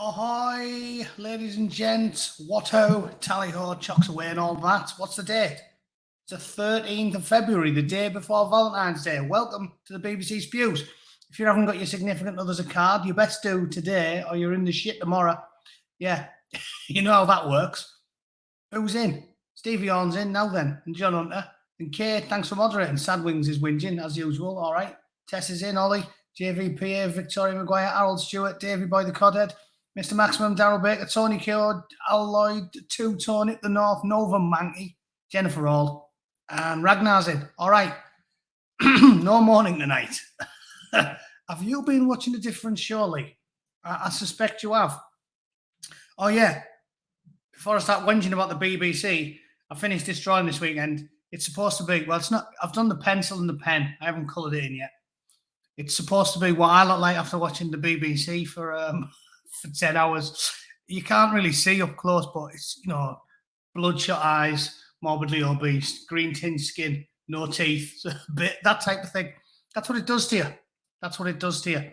Ahoy, ladies and gents, Watto, tally-ho, chocks away and all that. What's the date? It's the 13th of February, the day before Valentine's Day. Welcome to the BBC Spews. If you haven't got your significant others a card, you best do today or you're in the shit tomorrow. Yeah, you know how that works. Who's in? Stevie Horn's in now then, and John Hunter. And Kate, thanks for moderating. Sadwings is whinging, as usual, all right. Tess is in, Ollie, JVPA, Victoria Maguire, Harold Stewart, Davey Boy the Codhead, Mr. Maximum, Darryl Baker, Tony Keogh, Al Lloyd, Two Tony the North, Nova Mankey, Jennifer Hall, and Ragnar's in. All right. No morning tonight. Have you been watching a different show, Lee? I suspect you have. Oh, yeah. Before I start whinging about the BBC, I finished this drawing this weekend. It's supposed to be, well, it's not, I've done the pencil and the pen. I haven't coloured it in yet. It's supposed to be what I look like after watching the BBC for 10 hours. You can't really see up close, but it's, you know, bloodshot eyes, morbidly obese, green tinged skin, no teeth, that type of thing. That's what it does to you. That's what it does to you.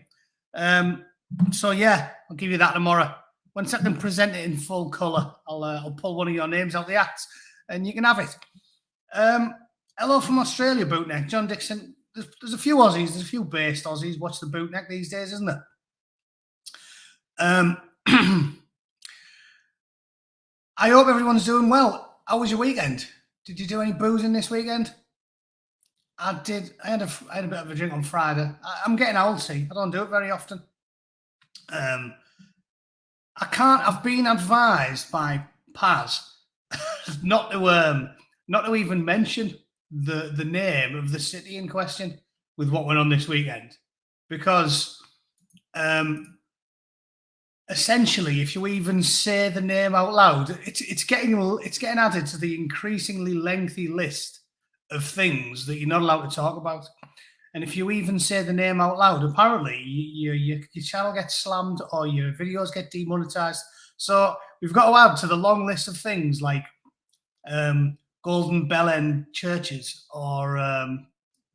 So, yeah, I'll give you that tomorrow. Once I can present it in full colour, I'll pull one of your names out the act and you can have it. Hello from Australia, Bootneck. John Dixon. There's a few Aussies, there's a few based Aussies watch the Bootneck these days, isn't there? I hope everyone's doing well. How was your weekend? Did you do any boozing this weekend? I did. I had a bit of a drink on Friday. I'm getting old, see. I don't do it very often. I've been advised by Paz not to even mention the name of the city in question with what went on this weekend, because essentially, if you even say the name out loud, it's getting added to the increasingly lengthy list of things that you're not allowed to talk about. And if you even say the name out loud, apparently your channel gets slammed or your videos get demonetized. So we've got to add to the long list of things like Golden Bell End churches or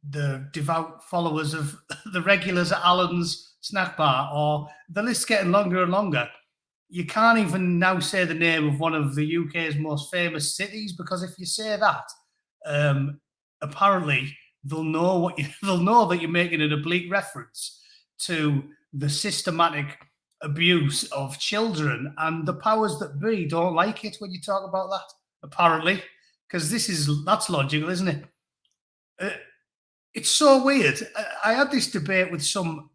the devout followers of the regulars at Alan's snack bar, or the list's getting longer and longer. You can't even now say the name of one of the UK's most famous cities, because if you say that, apparently they'll know that you're making an oblique reference to the systematic abuse of children, and the powers that be don't like it when you talk about that, apparently, because that's logical, isn't it? It's so weird. I had this debate with some,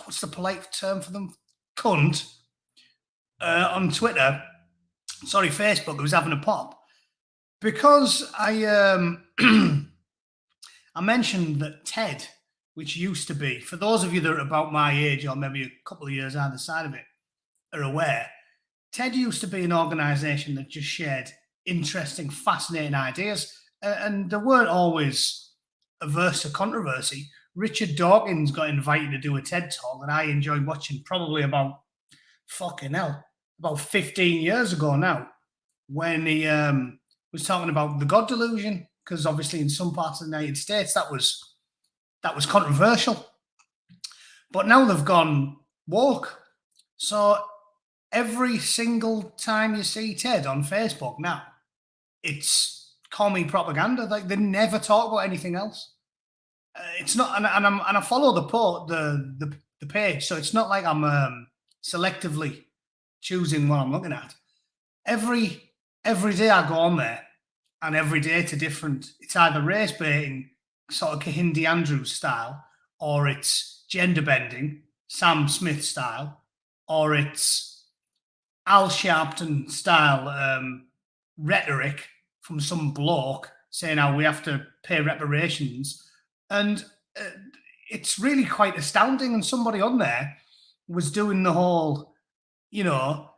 what's the polite term for them? Cunt on Twitter. Sorry, Facebook, who was having a pop. Because I mentioned that TED, which used to be, for those of you that are about my age or maybe a couple of years either side of it, are aware, TED used to be an organisation that just shared interesting, fascinating ideas, and they weren't always averse to controversy. Richard Dawkins got invited to do a TED talk that I enjoyed watching probably about 15 years ago now, when he was talking about the God delusion, because obviously in some parts of the United States that was controversial. But now they've gone woke. So every single time you see TED on Facebook now, it's commie propaganda. Like, they never talk about anything else. It's not, and I follow the page, so it's not like I'm selectively choosing what I'm looking at. Every day I go on there, and every day it's either race baiting, sort of Kahindi Andrews style, or it's gender bending, Sam Smith style, or it's Al Sharpton style rhetoric from some bloke saying how we have to pay reparations. And it's really quite astounding. And somebody on there was doing the whole, you know,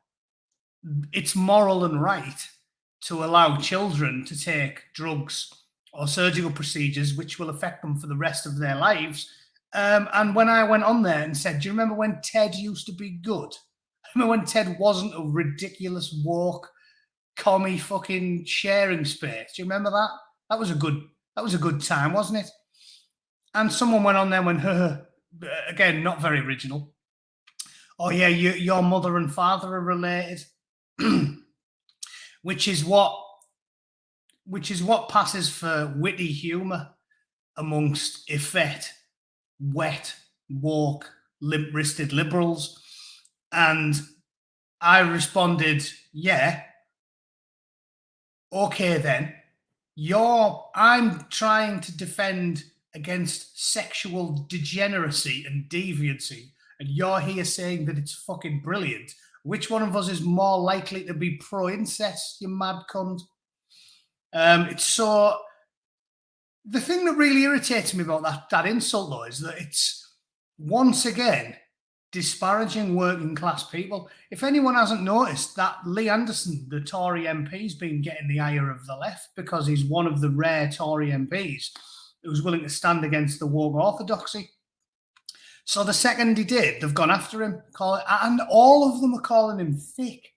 it's moral and right to allow children to take drugs or surgical procedures which will affect them for the rest of their lives. And when I went on there and said, do you remember when TED used to be good? I remember when TED wasn't a ridiculous woke, commie fucking sharing space. Do you remember that? That was a good time, wasn't it? And someone went on there and went, again, not very original. oh yeah, your mother and father are related, which is what passes for witty humour amongst effete, wet, woke, limp-wristed liberals. And I responded, yeah, okay then. I'm trying to defend against sexual degeneracy and deviancy, and you're here saying that it's fucking brilliant. Which one of us is more likely to be pro-incest, you mad cunt? It's so... The thing that really irritates me about that insult, though, is that it's, once again, disparaging working class people. If anyone hasn't noticed, that Lee Anderson, the Tory MP, has been getting the ire of the left because he's one of the rare Tory MPs who's willing to stand against the woke orthodoxy. So the second he did, they've gone after him, and all of them are calling him thick.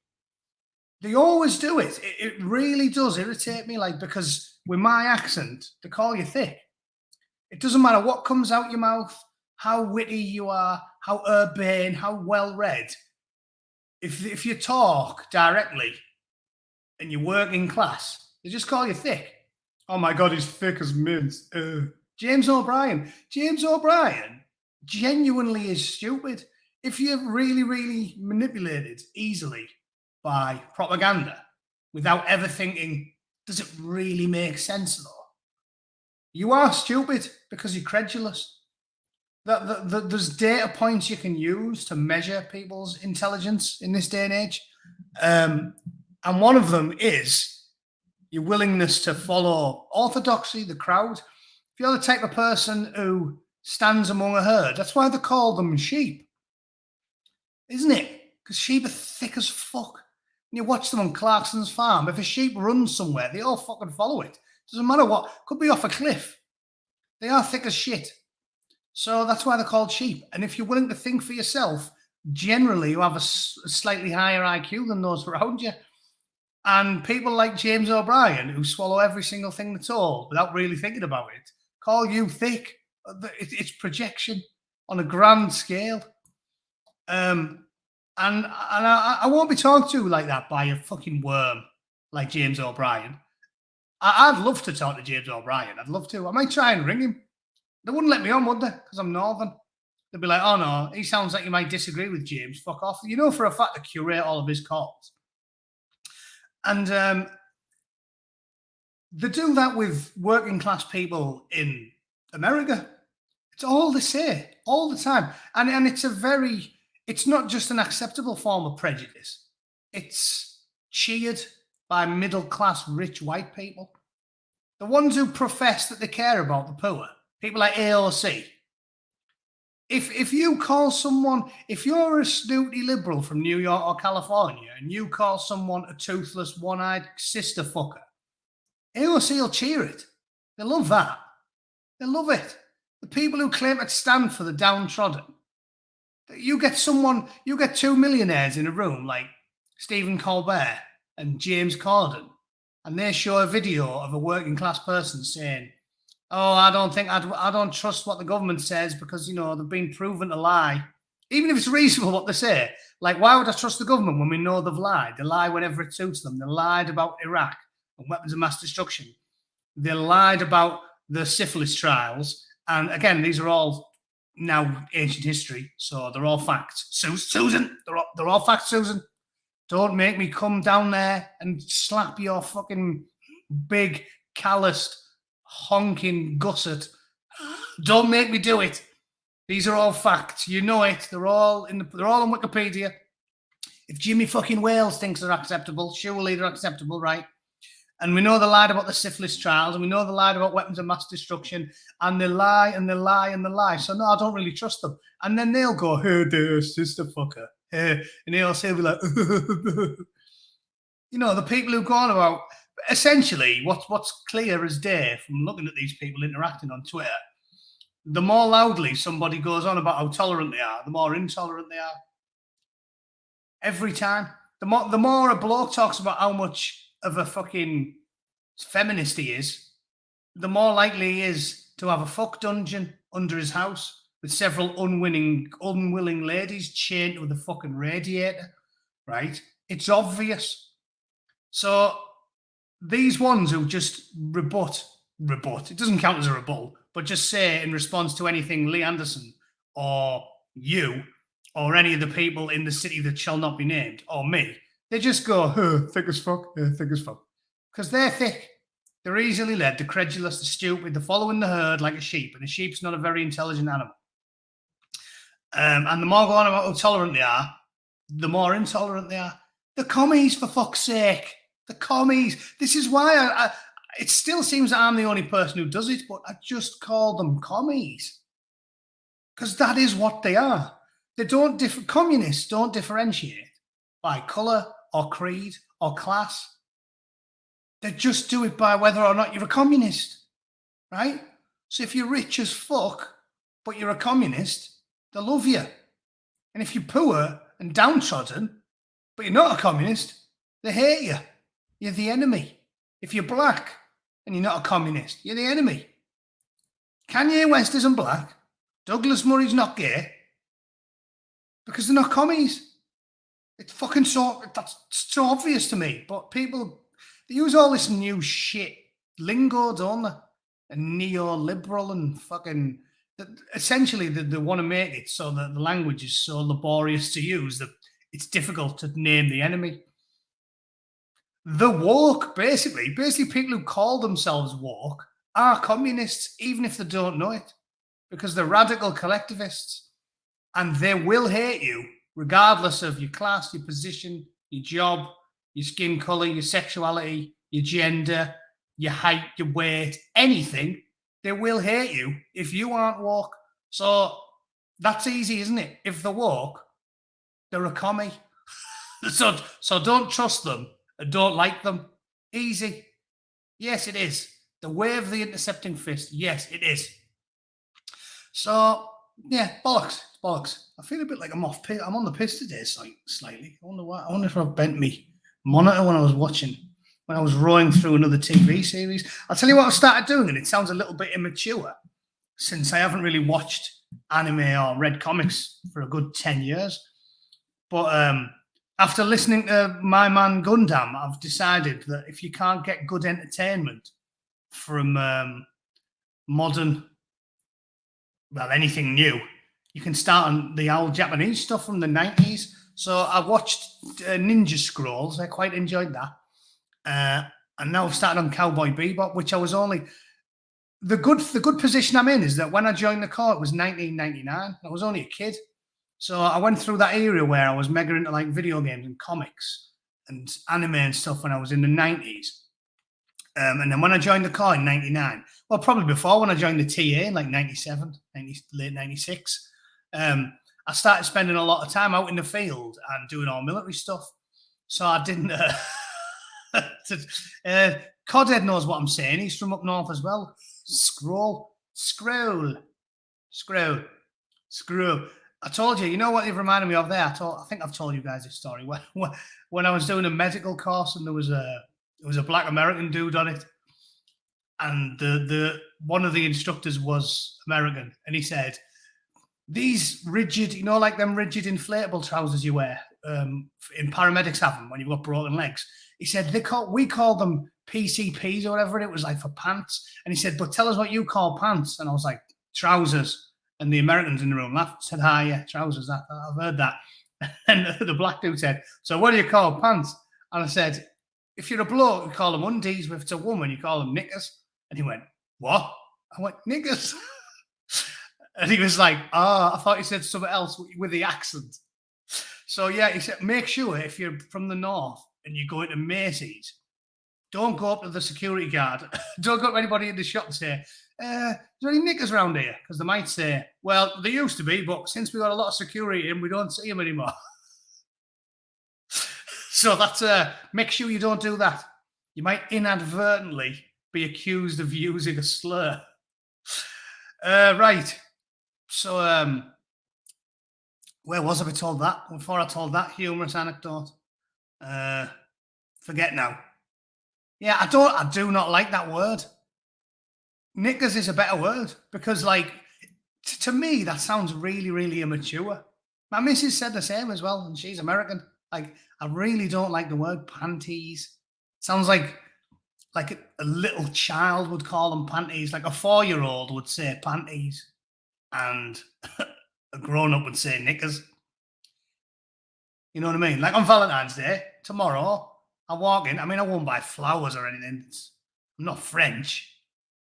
They always do it. It really does irritate me, because with my accent, they call you thick. It doesn't matter what comes out your mouth, how witty you are, how urbane, how well-read. If you talk directly and you're working class, they just call you thick. Oh my God, he's thick as mince. James O'Brien genuinely is stupid. If you're really, really manipulated easily by propaganda without ever thinking, does it really make sense though? You are stupid because you're credulous. There's data points you can use to measure people's intelligence in this day and age. And one of them is your willingness to follow orthodoxy, the crowd. If you're the type of person who stands among a herd, that's why they call them sheep, isn't it? Because sheep are thick as fuck. And you watch them on Clarkson's farm. If a sheep runs somewhere, they all fucking follow it. Doesn't matter what. Could be off a cliff. They are thick as shit. So that's why they're called sheep. And if you're willing to think for yourself, generally you have a slightly higher IQ than those around you. And people like James O'Brien, who swallow every single thing they're told without really thinking about it, call you thick. It's projection on a grand scale. And I won't be talked to like that by a fucking worm like James O'Brien. I'd love to talk to James O'Brien. I'd love to. I might try and ring him. They wouldn't let me on, would they? Because I'm Northern. They'd be like, oh no, he sounds like you might disagree with James. Fuck off. You know for a fact they curate all of his calls. And they do that with working class people in America. It's all they say, all the time. And it's not just an acceptable form of prejudice. It's cheered by middle-class, rich white people. The ones who profess that they care about the poor. People like AOC. If you call someone, if you're a snooty liberal from New York or California and you call someone a toothless, one-eyed sister fucker, AOC will cheer it. They love that. They love it. The people who claim to stand for the downtrodden. You get two millionaires in a room like Stephen Colbert and James Corden, and they show a video of a working class person saying, oh, I don't trust what the government says because, they've been proven to lie. Even if it's reasonable what they say. Like, why would I trust the government when we know they've lied? They lie whenever it suits them. They lied about Iraq and weapons of mass destruction. They lied about the syphilis trials. And again, these are all now ancient history, so they're all facts. Susan, they're all facts, Susan. Don't make me come down there and slap your fucking big, calloused, honking gusset. Don't make me do it. These are all facts. You know it. They're all on Wikipedia. If Jimmy fucking Wales thinks they're acceptable, surely they're acceptable, right? And we know they lied about the syphilis trials, and we know they lied about weapons of mass destruction, and they lie and they lie and they lie. So no, I don't really trust them. And then they'll go, hey there, sister fucker. Hey. And they'll say, be like, the people who go on about, essentially, what's clear as day from looking at these people interacting on Twitter, the more loudly somebody goes on about how tolerant they are, the more intolerant they are. Every time. The more a bloke talks about how much of a fucking feminist he is, the more likely he is to have a fuck dungeon under his house with several unwilling ladies chained to the fucking radiator, right? It's obvious. So these ones who just rebut, it doesn't count as a rebuttal, but just say in response to anything Lee Anderson or you or any of the people in the city that shall not be named or me, they just go, thick as fuck, thick as fuck. Because they're thick. They're easily led, the credulous, the stupid, they're following the herd like a sheep, and a sheep's not a very intelligent animal. And the more go on about how tolerant they are, the more intolerant they are. The commies, for fuck's sake. The commies. This is why it still seems that I'm the only person who does it, but I just call them commies. Because that is what they are. They don't communists don't differentiate by colour or creed or class. They just do it by whether or not you're a communist, right? So if you're rich as fuck, but you're a communist, they love you. And if you're poor and downtrodden, but you're not a communist, they hate you. You're the enemy. If you're black and you're not a communist, you're the enemy. Kanye West isn't black. Douglas Murray's not gay. Because they're not commies. It's fucking that's so obvious to me. But people, they use all this new shit lingo, don't they? And neoliberal and fucking... Essentially, they want to make it so that the language is so laborious to use that it's difficult to name the enemy. The woke, basically people who call themselves woke are communists, even if they don't know it, because they're radical collectivists, and they will hate you regardless of your class, your position, your job, your skin color, your sexuality, your gender, your height, your weight, anything. They will hate you if you aren't woke. So that's easy, isn't it? If they're woke, they're a commie. So don't trust them and don't like them. Easy. Yes, it is. The way of the intercepting fist. Yes, it is. So, yeah, bollocks. Bollocks. I feel a bit like I'm off piss. I'm on the piss today slightly. I wonder why. I wonder if I've bent me monitor when I was rowing through another TV series. I'll tell you what I've started doing, and it sounds a little bit immature since I haven't really watched anime or read comics for a good 10 years. But after listening to My Man Gundam, I've decided that if you can't get good entertainment from modern, well, anything new, you can start on the old Japanese stuff from the 90s. So I watched Ninja Scrolls. I quite enjoyed that. And now I've started on Cowboy Bebop, which I was only... The good position I'm in is that when I joined the corps, it was 1999. I was only a kid. So I went through that era where I was mega into like video games and comics and anime and stuff when I was in the 90s. And then when I joined the corps in 99, well, probably before when I joined the TA in like 97, late 96, I started spending a lot of time out in the field and doing all military stuff. So I didn't... Codhead knows what I'm saying. He's from up north as well. Scroll. I told you, you know what it reminded me of there? I think I've told you guys this story. When I was doing a medical course and there was a black American dude on it, and the one of the instructors was American, and he said, these rigid, you know, like them rigid inflatable trousers you wear, in paramedics have them when you've got broken legs. He said, we call them PCPs or whatever. It was like for pants. And he said, but tell us what you call pants. And I was like, trousers. And the Americans in the room laughed, said, yeah, trousers. I've heard that. And the black dude said, so what do you call pants? And I said, if you're a bloke, you call them undies. If it's a woman, you call them knickers. And he went, what? I went, knickers. And he was like, I thought you said something else with the accent. So yeah, he said, make sure if you're from the north and you go into Macy's, don't go up to the security guard. Don't go up to anybody in the shop and say, is there any knickers around here? Because they might say, well, there used to be, but since we got a lot of security in, we don't see them anymore. So that's, make sure you don't do that. You might inadvertently be accused of using a slur. Right. So, where was I told that? Before I told that humorous anecdote. Forget now. Yeah, I do not like that word. Knickers is a better word because, like, To me, that sounds really, really immature. My missus said the same as well, and she's American. Like, I really don't like the word panties. Sounds like a little child would call them panties, like a 4-year-old would say panties, and a grown up would say knickers. You know what I mean? Like on Valentine's Day, tomorrow, I walk in. I mean, I won't buy flowers or anything. I'm not French.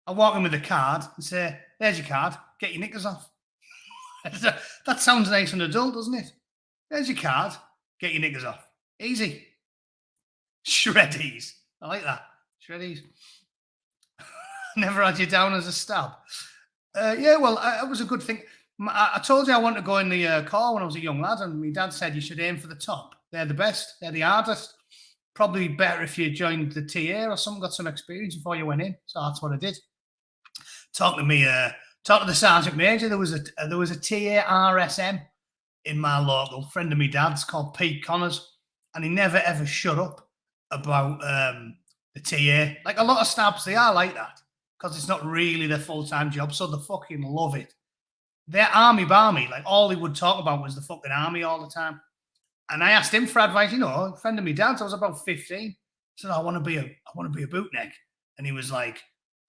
I walk in with a card and say, there's your card, get your knickers off. That sounds nice and adult, doesn't it? There's your card, get your knickers off. Easy. Shreddies. I like that. Shreddies. Never had you down as a stab. Yeah, well, it was a good thing. I told you I wanted to go in the car when I was a young lad, and my dad said you should aim for the top. They're the best. They're the hardest. Probably better if you joined the TA or something, got some experience before you went in. So that's what I did. Talking to the sergeant major. There was a TA RSM in my local. Friend of my dad's called Pete Connors, and he never ever shut up about the TA. Like a lot of stabs, they are like that because it's not really their full-time job, so they fucking love it. They're army barmy. Like all he would talk about was the fucking army all the time. And I asked him for advice. You know, a friend of me dad's. I was about 15. I said, I want to be a bootneck. And he was like,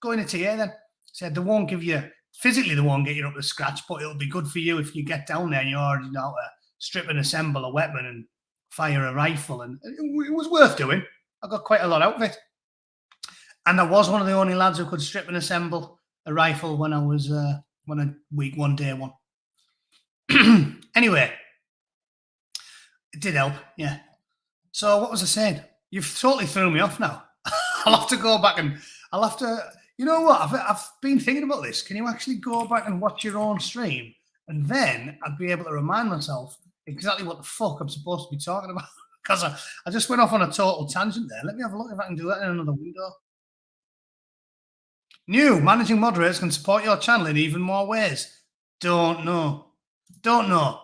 go in a TA then. He said, they won't give you physically, they won't get you up to scratch, but it'll be good for you if you get down there and you already know how to strip and assemble a weapon and fire a rifle. And it was worth doing. I got quite a lot out of it. And I was one of the only lads who could strip and assemble a rifle when I was week one, day one. Anyway, it did help, yeah. So what was I saying? You've totally thrown me off now. I'll have to go back and I'll have to. You know what? I've been thinking about this. Can you actually go back and watch your own stream, and then I'd be able to remind myself exactly what the fuck I'm supposed to be talking about? Because I just went off on a total tangent there. Let me have a look if I can do that in another window. New managing moderators can support your channel in even more ways. Don't know. Don't know.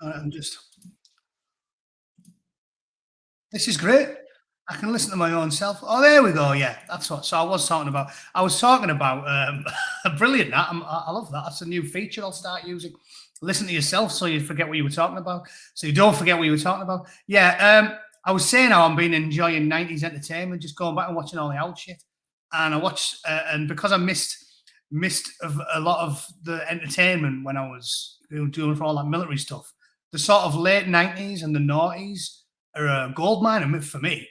I'm just. This is great. I can listen to my own self. Oh, there we go. Yeah, that's what. So I was talking about. Brilliant. That I love that. That's a new feature I'll start using. Listen to yourself so you forget what you were talking about. So you don't forget what you were talking about. Yeah. I was saying how I've been enjoying 90s entertainment, just going back and watching all the old shit. And I watched, and because I missed a lot of the entertainment when I was doing for all that military stuff, the sort of late 90s and the noughties are a goldmine for me.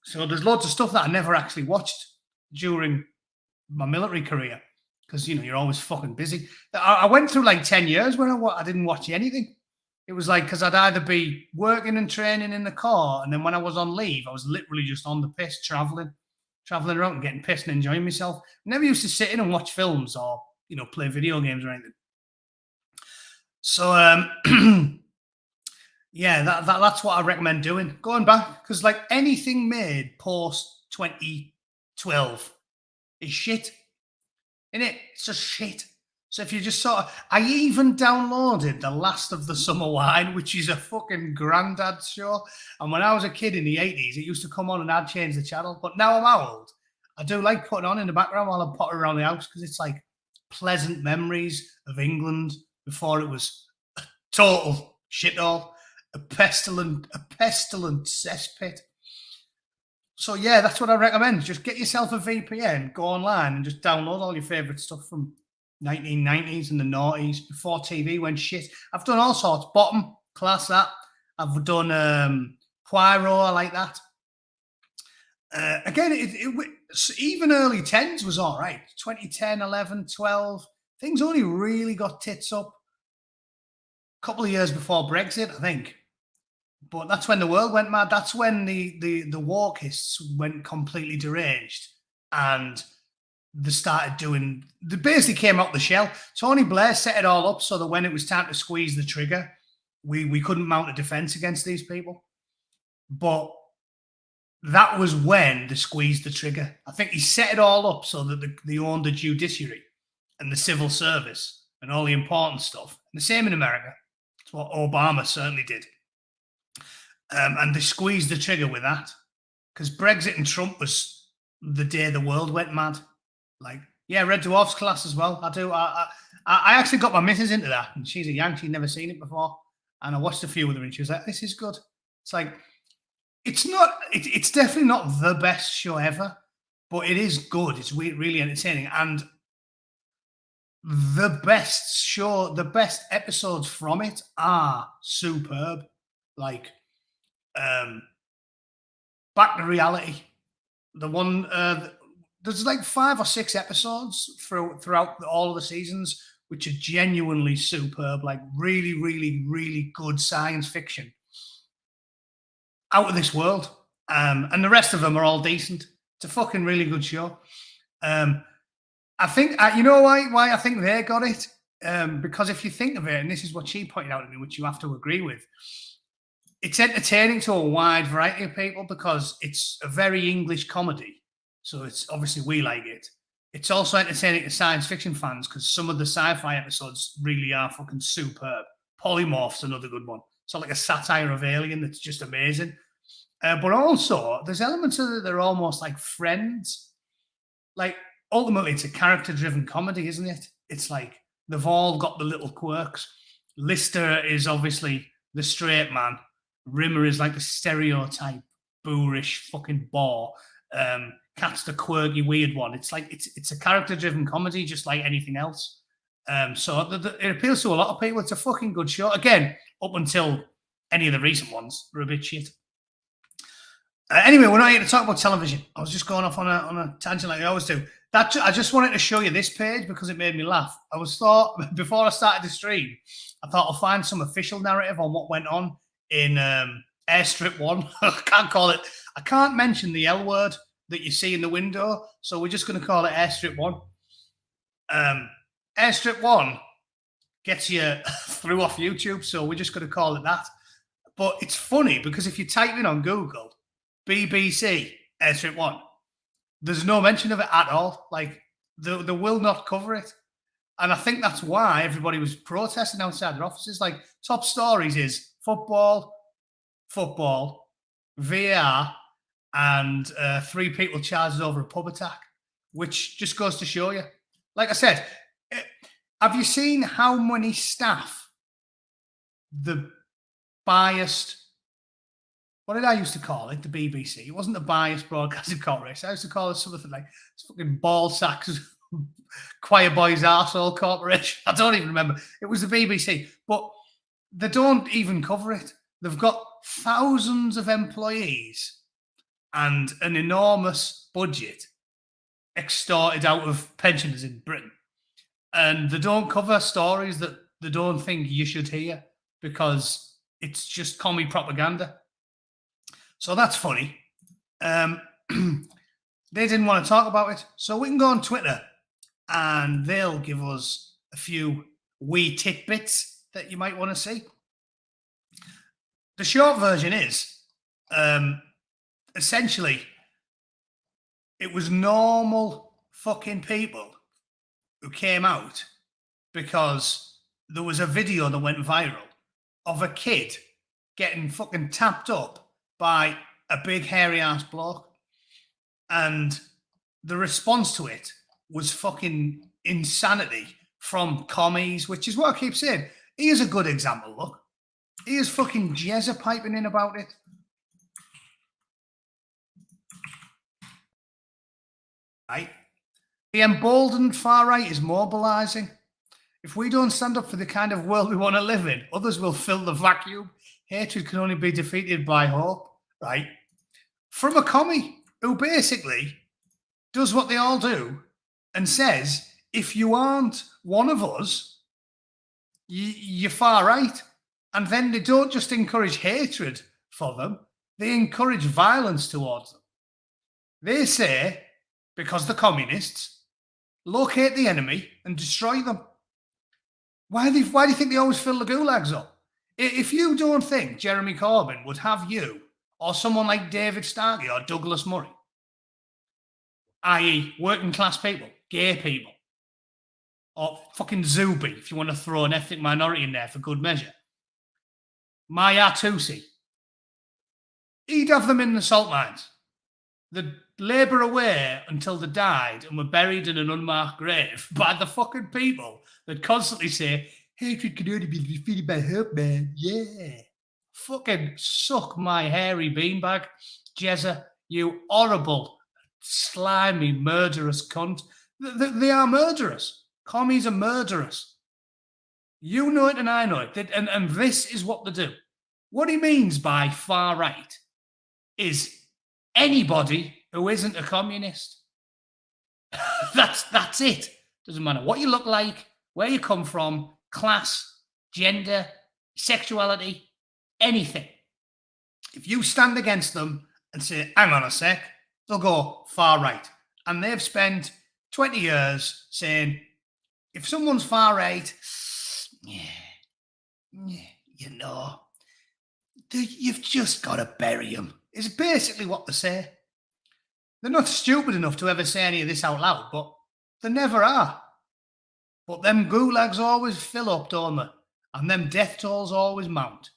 So there's loads of stuff that I never actually watched during my military career because, you know, you're always fucking busy. I went through like 10 years where I didn't watch anything. It was like, because I'd either be working and training in the car, and then when I was on leave, I was literally just on the piss, traveling around and getting pissed and enjoying myself. I never used to sit in and watch films or, you know, play video games or anything. So, yeah, that's what I recommend doing. Going back, because like anything made post 2012 is shit. Innit? It's just shit. So if you just sort of, I even downloaded The Last of the Summer Wine, which is a fucking granddad show. And when I was a kid in the 80s, it used to come on and I'd change the channel. But now I'm old. I do like putting on in the background while I'm potting around the house because it's like pleasant memories of England before it was a total shithole, a pestilent cesspit. So yeah, that's what I recommend. Just get yourself a VPN, go online and just download all your favourite stuff from 1990s and the noughties before TV went shit. I've done all sorts. Bottom, class that. I've done Poirot, I like that. Again, even early 10s was all right. 2010, 11, 12. Things only really got tits up a couple of years before Brexit, I think. But that's when the world went mad. That's when the walkists went completely deranged and they started doing. They basically came out the shell. Tony Blair set it all up so that when it was time to squeeze the trigger, we couldn't mount a defense against these people. But that was when they squeezed the trigger. I think he set it all up so that they owned the judiciary and the civil service and all the important stuff. And the same in America. That's what Obama certainly did. And they squeezed the trigger with that because Brexit and Trump was the day the world went mad. Like, yeah, Red Dwarf's class as well. I do. I actually got my missus into that, and she's a Yank. She'd never seen it before, and I watched a few with her, and she was like, "This is good." It's like, it's not. It's definitely not the best show ever, but it is good. It's really entertaining, and the best episodes from it are superb. Like, Back to Reality, the one there's like 5 or 6 episodes throughout all of the seasons, which are genuinely superb, like really good science fiction, out of this world. And the rest of them are all decent. It's a fucking really good show. I think you know why I think they got it, because if you think of it, and this is what she pointed out to me, which you have to agree with, it's entertaining to a wide variety of people because it's a very English comedy. So it's obviously we like it. It's also entertaining to science fiction fans because some of the sci-fi episodes really are fucking superb. Polymorph's another good one. So like a satire of Alien that's just amazing. But also there's elements of it that are almost like Friends. Like ultimately it's a character-driven comedy, isn't it? It's like they've all got the little quirks. Lister is obviously the straight man. Rimmer is like the stereotype boorish fucking bore. Cat's the quirky weird one. It's like it's a character-driven comedy, just like anything else. So it appeals to a lot of people. It's a fucking good show. Again, up until any of the recent ones were a bit shit. Anyway, we're not here to talk about television. I was just going off on a tangent like I always do. I just wanted to show you this page because it made me laugh. Before I started the stream, I thought I'll find some official narrative on what went on in Airstrip 1. I can't mention the L word that you see in the window, so we're just going to call it Airstrip 1. Airstrip 1 gets you through off YouTube, so we're just going to call it that. But it's funny because if you type in on Google BBC Airstrip 1, there's no mention of it at all. Like, they will not cover it. And I think that's why everybody was protesting outside their offices. Like, top stories is football, VAR, and 3 people charged over a pub attack, which just goes to show you. Like I said, have you seen how many staff the biased, what did I used to call it? The BBC. It wasn't the biased broadcasting corporation. I used to call it something like fucking ball sacks, choir boys arsehole corporation. I don't even remember. It was the BBC, but they don't even cover it. They've got thousands of employees and an enormous budget extorted out of pensioners in Britain. And they don't cover stories that they don't think you should hear because it's just commie propaganda. So that's funny. They didn't want to talk about it. So we can go on Twitter and they'll give us a few wee tidbits that you might want to see. The short version is essentially it was normal fucking people who came out because there was a video that went viral of a kid getting fucking tapped up by a big hairy ass bloke. And the response to it was fucking insanity from commies, which is what I keep saying. Here's a good example, look. Here's fucking Jezza piping in about it. Right? The emboldened far right is mobilizing. If we don't stand up for the kind of world we want to live in, others will fill the vacuum. Hatred can only be defeated by hope, right? From a commie who basically does what they all do and says, if you aren't one of us, you're far right. And then they don't just encourage hatred for them, they encourage violence towards them. They say, because the communists, locate the enemy and destroy them. Why do you think they always fill the gulags up? If you don't think Jeremy Corbyn would have you or someone like David Starkey or Douglas Murray, i.e. working class people, gay people, or fucking Zuby, if you want to throw an ethnic minority in there for good measure, Maya Tusi, He'd have them in the salt mines. They'd labour away until they died and were buried in an unmarked grave by the fucking people that constantly say, hatred can only be defeated by hope, man. Yeah. Fucking suck my hairy beanbag, Jezza, you horrible, slimy, murderous cunt. They are murderous. Commies are murderous. You know it and I know it. And this is what they do. What he means by far right is anybody who isn't a communist. That's it. Doesn't matter what you look like, where you come from, class, gender, sexuality, anything. If you stand against them and say, hang on a sec, they'll go far right. And they've spent 20 years saying, if someone's far right, you know, you've just got to bury them. Is basically what they say. They're not stupid enough to ever say any of this out loud, but they never are. But them gulags always fill up, don't they? And them death tolls always mount.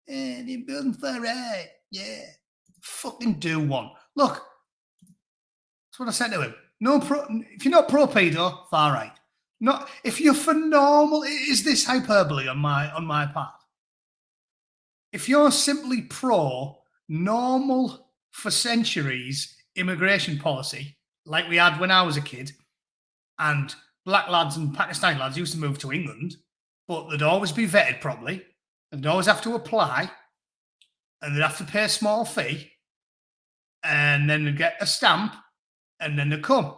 They're building far right. Yeah. Fucking do one. Look, that's what I said to him. If you're not pro-pedo, far right. Not if you're for normal. Is this hyperbole on my part? If you're simply pro normal for centuries immigration policy, like we had when I was a kid, and black lads and Pakistani lads used to move to England, but they'd always be vetted properly, and they'd always have to apply, and they'd have to pay a small fee, and then they'd get a stamp, and then they'd come.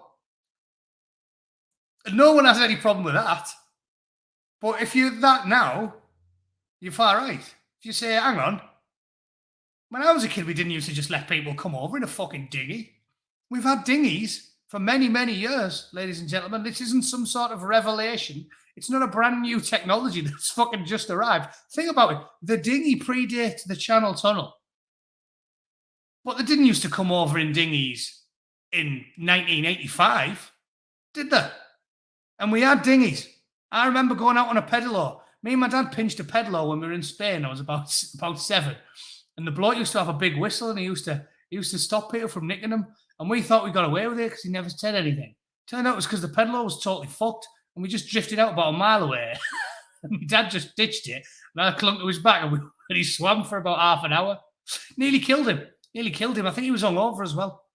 And no one has any problem with that. But if you're that now, you're far right. If you say, hang on, when I was a kid, we didn't used to just let people come over in a fucking dinghy. We've had dinghies for many, many years, ladies and gentlemen. This isn't some sort of revelation. It's not a brand new technology that's fucking just arrived. Think about it. The dinghy predates the Channel Tunnel. But they didn't used to come over in dinghies in 1985, did they? And we had dinghies. I remember going out on a pedalo. Me and my dad pinched a pedalo when we were in Spain. I was about 7. And the bloke used to have a big whistle, and he used to stop people from nicking them. And we thought we got away with it because he never said anything. Turned out it was because the pedalo was totally fucked, and we just drifted out about a mile away. And my dad just ditched it, and I clung to his back, and he swam for about half an hour. Nearly killed him. I think he was hungover as well.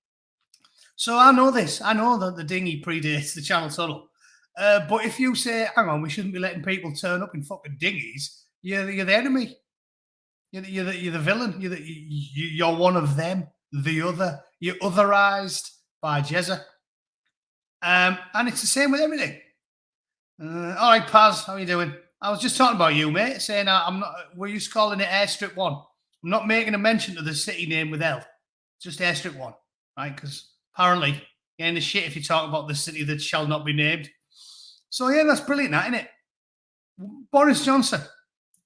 So I know this. I know that the dinghy predates the Channel Tunnel. But if you say, hang on, we shouldn't be letting people turn up in fucking dinghies, you're the enemy. You're the villain. You're one of them, the other. You're otherized by Jezza. And it's the same with everything. All right, Paz, how are you doing? I was just talking about you, mate, saying I'm not. We're used to calling it Airstrip 1. I'm not making a mention of the city name with L. Just Airstrip 1, right? Because apparently you're in the shit if you talk about the city that shall not be named. So, yeah, that's brilliant, that, isn't it? Boris Johnson,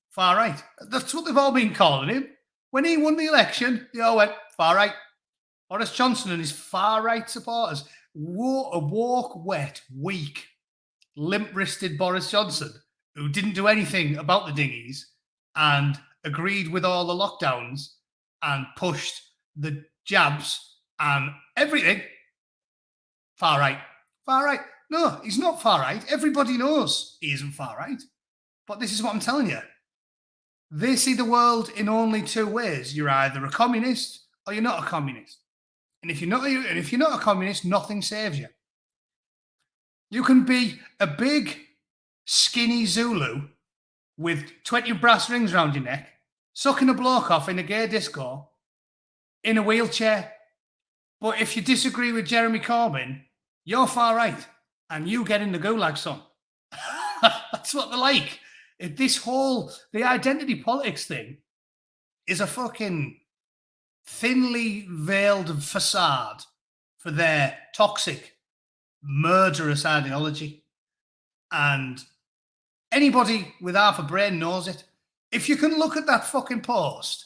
far right. That's what they've all been calling him. When he won the election, they all went, far right. Boris Johnson and his far right supporters. Woke, wet, weak, limp-wristed Boris Johnson, who didn't do anything about the dinghies and agreed with all the lockdowns and pushed the jabs and everything. Far right. Far right. No, he's not far right. Everybody knows he isn't far right. But this is what I'm telling you. They see the world in only two ways. You're either a communist or you're not a communist. And if you're not a communist, nothing saves you. You can be a big, skinny Zulu with 20 brass rings around your neck, sucking a bloke off in a gay disco, in a wheelchair. But if you disagree with Jeremy Corbyn, you're far right. And you get in the gulag, son. That's what they're like. The identity politics thing is a fucking thinly veiled facade for their toxic, murderous ideology. And anybody with half a brain knows it. If you can look at that fucking post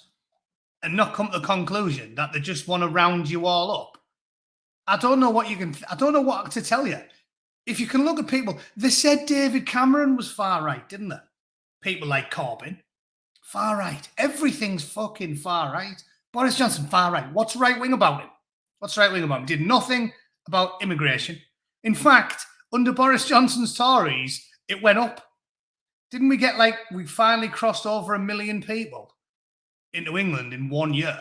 and not come to the conclusion that they just want to round you all up, I don't know what to tell you. If you can look at people, they said David Cameron was far right, didn't they? People like Corbyn, far right. Everything's fucking far right. Boris Johnson, far right. What's right wing about him? What's right wing about him? Did nothing about immigration. In fact, under Boris Johnson's Tories, it went up. Didn't we get we finally crossed over 1 million people into England in 1 year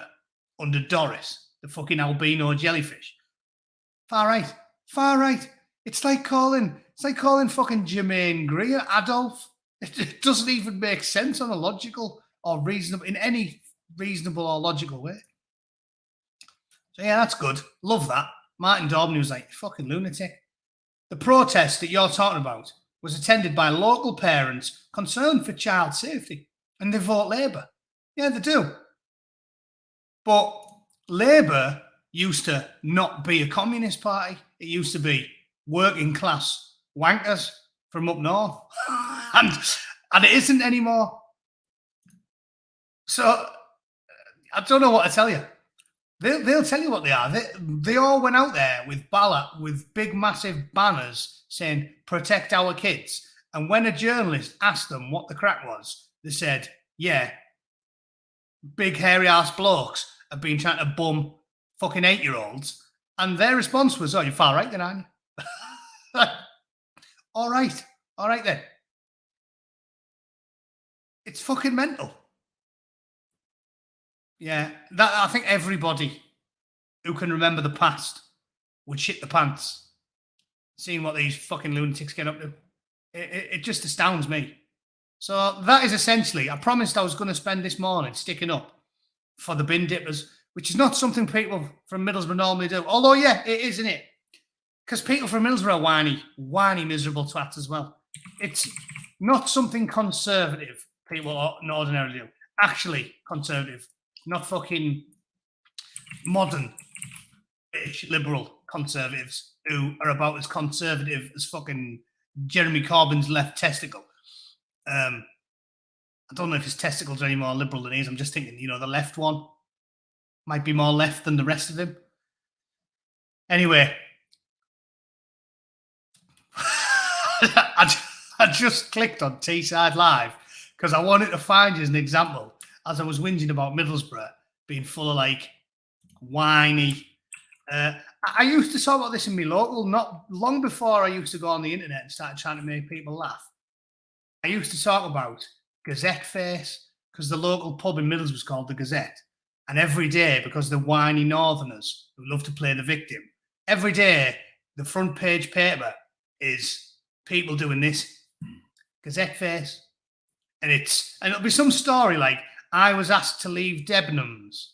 under Doris, the fucking albino jellyfish? Far right. Far right. It's like calling fucking Jermaine Greer Adolf. It doesn't even make sense on a logical or reasonable, in any reasonable or logical way. So yeah, that's good. Love that. Martin Daubney was like, fucking lunatic. The protest that you're talking about was attended by local parents concerned for child safety, and they vote Labour. Yeah, they do. But Labour used to not be a communist party. It used to be working class wankers from up north. and it isn't anymore. So I don't know what to tell you. They'll tell you what they are. They all went out there with big, massive banners saying, protect our kids. And when a journalist asked them what the crack was, they said, yeah, big, hairy-ass blokes have been trying to bum fucking 8-year-olds. And their response was, oh, you're far right then, aren't you? All right then. It's fucking mental. Yeah, that I think everybody who can remember the past would shit the pants seeing what these fucking lunatics get up to. It just astounds me. So that is essentially, I promised I was going to spend this morning sticking up for the bin dippers, which is not something people from Middlesbrough normally do. Although, yeah, it is, isn't it? Because people from Middlesbrough are whiny, miserable twats as well. It's not something conservative people ordinarily do. Actually, conservative. Not fucking modern liberal conservatives who are about as conservative as fucking Jeremy Corbyn's left testicle. I don't know if his testicles are any more liberal than his. I'm just thinking, the left one might be more left than the rest of him. Anyway, I just clicked on Teesside Live because I wanted to find you as an example as I was whinging about Middlesbrough being full of whiny. I used to talk about this in my local, not long before I used to go on the internet and start trying to make people laugh. I used to talk about Gazette Face because the local pub in Middlesbrough was called the Gazette. And every day, because the whiny northerners who love to play the victim, every day the front page paper is people doing this Gazette Face. And it'll be some story like, I was asked to leave Debenhams.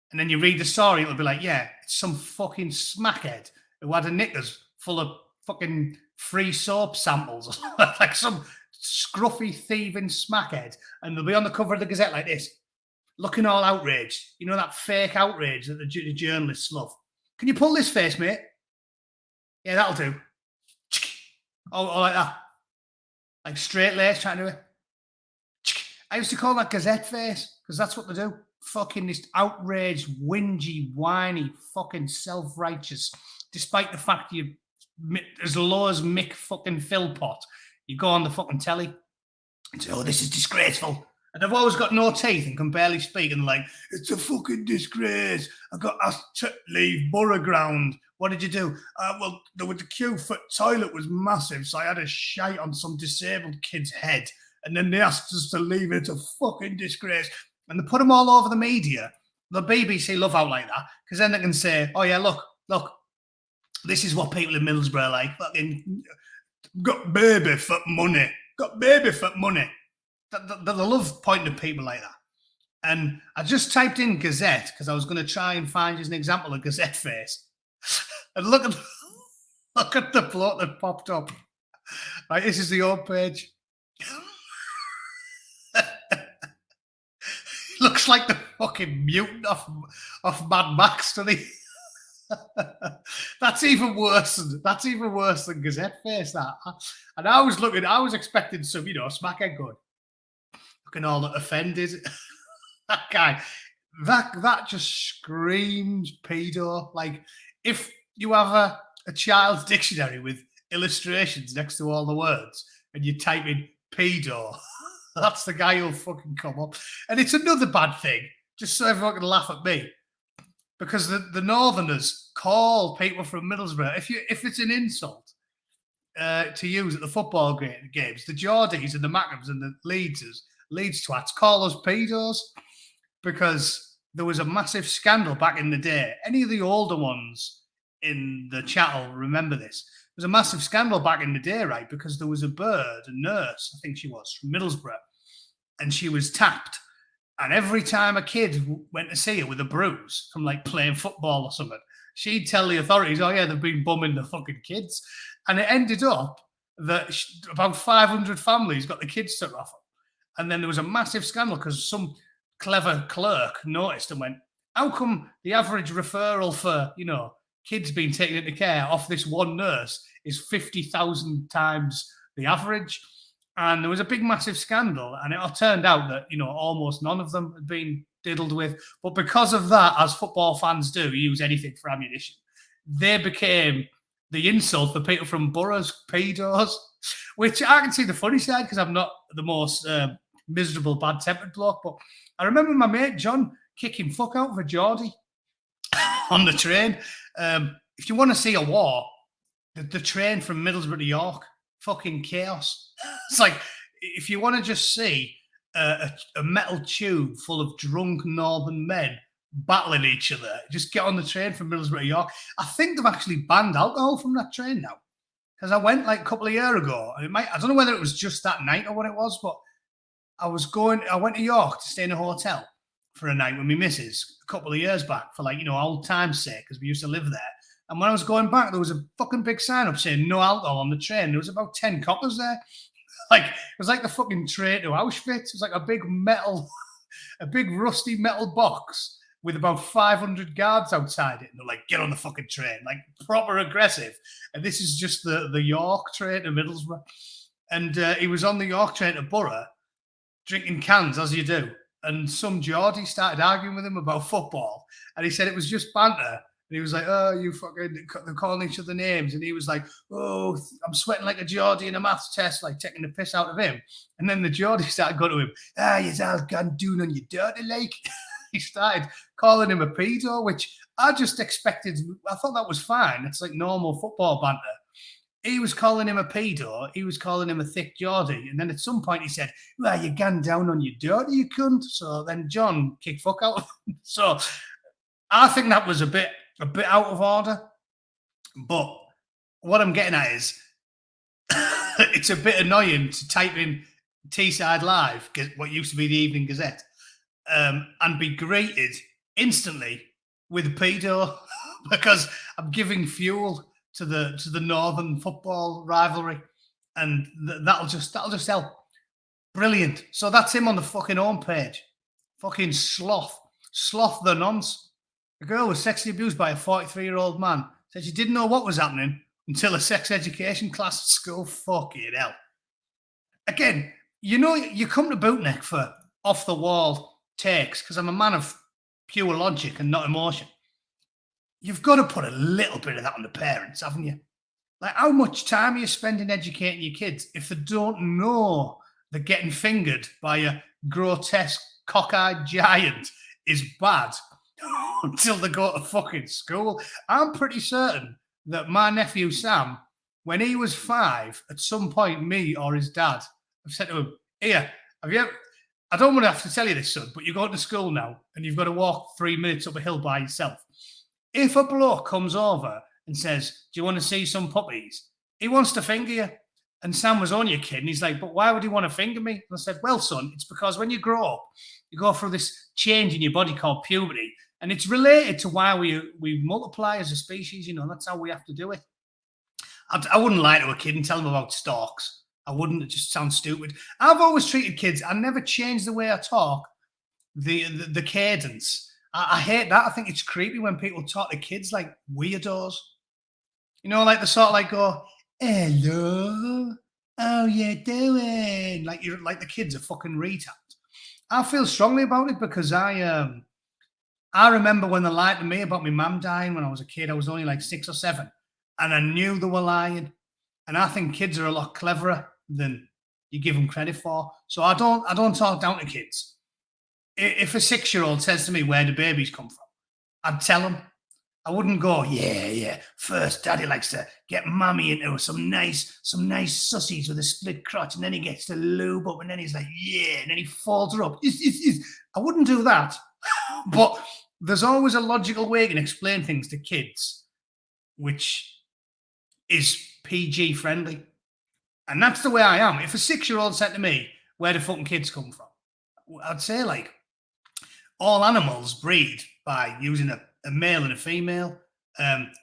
And then you read the story, it'll be like, yeah, it's some fucking smackhead who had a knickers full of fucking free soap samples. Like some scruffy, thieving smackhead. And they'll be on the cover of the Gazette like this, looking all outraged. You know, that fake outrage that the journalists love. Can you pull this face, mate? Yeah, that'll do. Oh, like that. Like straight lace trying to do it. I used to call that Gazette Face because that's what they do. Fucking this outraged, whingy, whiny, fucking self-righteous. Despite the fact you're as low as Mick fucking Philpott, you go on the fucking telly and say, oh, this is disgraceful. And they've always got no teeth and can barely speak and like, it's a fucking disgrace. I got asked to leave Borough Ground. What did you do? Well, the queue for toilet was massive, so I had a shite on some disabled kid's head. And then they asked us to leave it. It's a fucking disgrace. And they put them all over the media. The BBC love out like that because then they can say, oh, yeah, look, this is what people in Middlesbrough like. Fucking got baby for money. Got baby for money. They love pointing at people like that. And I just typed in Gazette because I was going to try and find as an example of Gazette Face. And look at the plot that popped up. Right, this is the old page. Looks like the fucking mutant off Mad Max, doesn't he? That's even worse than Gazette Face, that. And I was expecting some, smackhead good. Looking all offended. That guy, that just screams pedo. Like, if you have a child's dictionary with illustrations next to all the words and you type in pedo, that's the guy who'll fucking come up. And it's another bad thing just so everyone can laugh at me. Because the Northerners call people from Middlesbrough, if it's an insult to use at the football games, the Geordies and the Mackhams and the Leeds twats call us pedos, because there was a massive scandal back in the day. Any of the older ones in the chat will remember this. There was a massive scandal back in the day, right? Because there was a nurse, I think she was, from Middlesbrough, and she was tapped. And every time a kid went to see her with a bruise from like playing football or something, she'd tell the authorities, oh yeah, they've been bumming the fucking kids. And it ended up that about 500 families got the kids took off them. And then there was a massive scandal because some clever clerk noticed and went, how come the average referral for, kids being taken into care off this one nurse is 50,000 times the average? And there was a big, massive scandal. And it turned out that, almost none of them had been diddled with. But because of that, as football fans do, use anything for ammunition, they became the insult for people from boroughs, pedos, which I can see the funny side because I'm not the most miserable, bad-tempered bloke. But I remember my mate John kicking fuck out for Geordie on the train. If you want to see a war, the train from Middlesbrough to York, fucking chaos. It's like, if you want to just see a metal tube full of drunk northern men battling each other, just get on the train from Middlesbrough to York. I think they've actually banned alcohol from that train now, because I went like a couple of years ago, and I don't know whether it was just that night or what it was, but I went to York to stay in a hotel for a night with my missus a couple of years back for old time's sake, because we used to live there. And when I was going back, there was a fucking big sign up saying no alcohol on the train. There was about 10 coppers there. It was like the fucking train to Auschwitz. It was like a big rusty metal box with about 500 guards outside it. And they're like, get on the fucking train, like proper aggressive. And this is just the York train to Middlesbrough. And he was on the York train to Borough, drinking cans, as you do. And some Geordie started arguing with him about football. And he said it was just banter. And he was like, oh, you fucking, they're calling each other names. And he was like, oh, I'm sweating like a Geordie in a maths test, like taking the piss out of him. And then the Geordie started going to him, you're all gone down on your dirty like. He started calling him a pedo, which I just expected. I thought that was fine. It's like normal football banter. He was calling him a pedo. He was calling him a thick Geordie. And then at some point he said, well, you're gone down on your dirty, you cunt. So then John kicked fuck out of him. So I think that was a bit out of order, but what I'm getting at is it's a bit annoying to type in Teesside Live, what used to be the Evening Gazette, and be greeted instantly with pedo because I'm giving fuel to the Northern football rivalry, and that'll just help. Brilliant. So that's him on the fucking homepage. Fucking sloth the nonce. A girl was sexually abused by a 43-year-old man. Said she didn't know what was happening until a sex education class at school. Fucking hell. Again, you come to Bootneck for off-the-wall takes because I'm a man of pure logic and not emotion. You've got to put a little bit of that on the parents, haven't you? Like, how much time are you spending educating your kids if they don't know that getting fingered by a grotesque, cockeyed giant is bad until they go to fucking school? I'm pretty certain that my nephew Sam, when he was 5, at some point, me or his dad have said to him, here, have you ever, I don't want to have to tell you this, son, but you're going to school now and you've got to walk 3 minutes up a hill by yourself. If a bloke comes over and says, do you want to see some puppies? He wants to finger you. And Sam was only a kid, and he's like, but why would he want to finger me? And I said, well, son, it's because when you grow up, you go through this change in your body called puberty, and it's related to why we multiply as a species. That's how we have to do it. I wouldn't lie to a kid and tell them about storks. I wouldn't. It just sounds stupid. I've always treated kids. I never changed the way I talk, the cadence. I hate that. I think it's creepy when people talk to kids like weirdos. Like the sort of like go, hello, how you doing? Like you're like the kids are fucking retards. I feel strongly about it because I remember when they lied to me about my mum dying when I was a kid. I was only like 6 or 7, and I knew they were lying. And I think kids are a lot cleverer than you give them credit for. So I don't talk down to kids. if a 6-year-old says to me, where do babies come from? I'd tell them. I wouldn't go, yeah. First, daddy likes to get mummy into some nice sussies with a split crotch, and then he gets to lube up, and then he's like, yeah, and then he folds her up. I wouldn't do that. But there's always a logical way you can explain things to kids, which is PG friendly. And that's the way I am. If a 6-year-old said to me, where do fucking kids come from? I'd say, like, all animals breed by using a male and a female.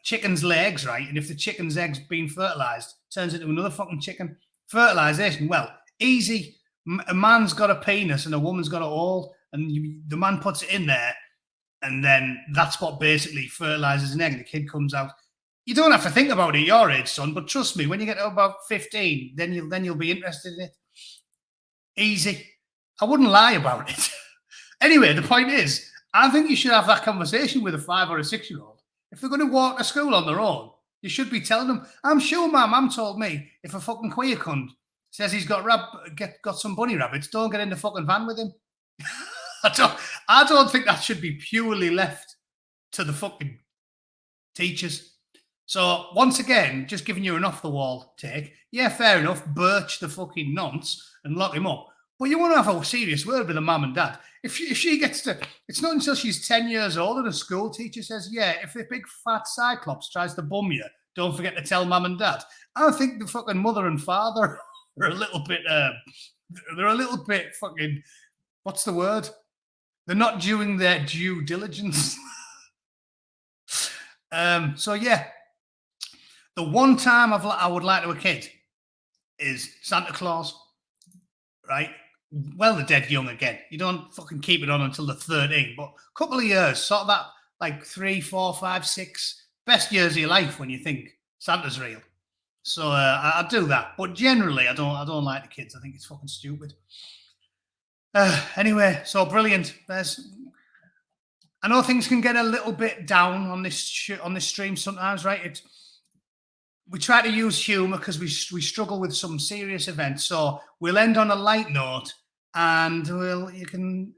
Chicken's lay eggs, right? And if the chicken's eggs being fertilized, turns into another fucking chicken. Fertilization, well, easy. A man's got a penis and a woman's got a hole, and the man puts it in there, and then that's what basically fertilizes an egg, and the kid comes out. You don't have to think about it at your age, son, but trust me, when you get to about 15, then you'll be interested in it. Easy. I wouldn't lie about it. Anyway, the point is, I think you should have that conversation with a 5 or a 6-year-old. If they're going to walk to school on their own, you should be telling them. I'm sure my mum told me, if a fucking queer cunt says he's got some bunny rabbits, don't get in the fucking van with him. I don't think that should be purely left to the fucking teachers. So once again, just giving you an off-the-wall take. Yeah, fair enough. Birch the fucking nonce and lock him up. But you want to have a serious word with a mum and dad. If she gets to, it's not until she's 10 years old and a school teacher says, yeah, if the big fat cyclops tries to bum you, don't forget to tell mum and dad. I think the fucking mother and father are a little bit, they're a little bit fucking, what's the word? They're not doing their due diligence. So yeah, the one time I would lie to a kid is Santa Claus, right? Well, they're dead young again. You don't fucking keep it on until they're 13, but a couple of years, sort of that, like 3, 4, 5, 6, best years of your life when you think Santa's real. So I do that, but generally I don't like the kids. I think it's fucking stupid. Anyway, so brilliant. I know things can get a little bit down on this stream sometimes, right? We try to use humour because we struggle with some serious events. So we'll end on a light note, and you can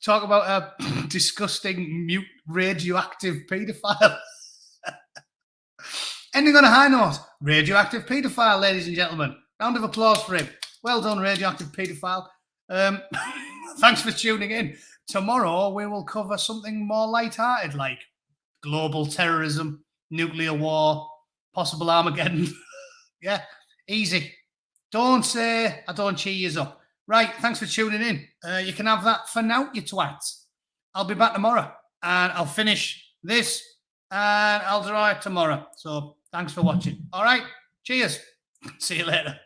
talk about a disgusting, mute, radioactive paedophile. Ending on a high note, radioactive paedophile, ladies and gentlemen. Round of applause for him. Well done, radioactive paedophile. Thanks for tuning in. Tomorrow we will cover something more light-hearted, like global terrorism, nuclear war, possible Armageddon. Yeah, easy. Don't say I don't cheer you up. Right, thanks for tuning in. You can have that for now, you twats. I'll be back tomorrow, and I'll finish this, and I'll draw it tomorrow. So thanks for watching. All right, cheers. See you later.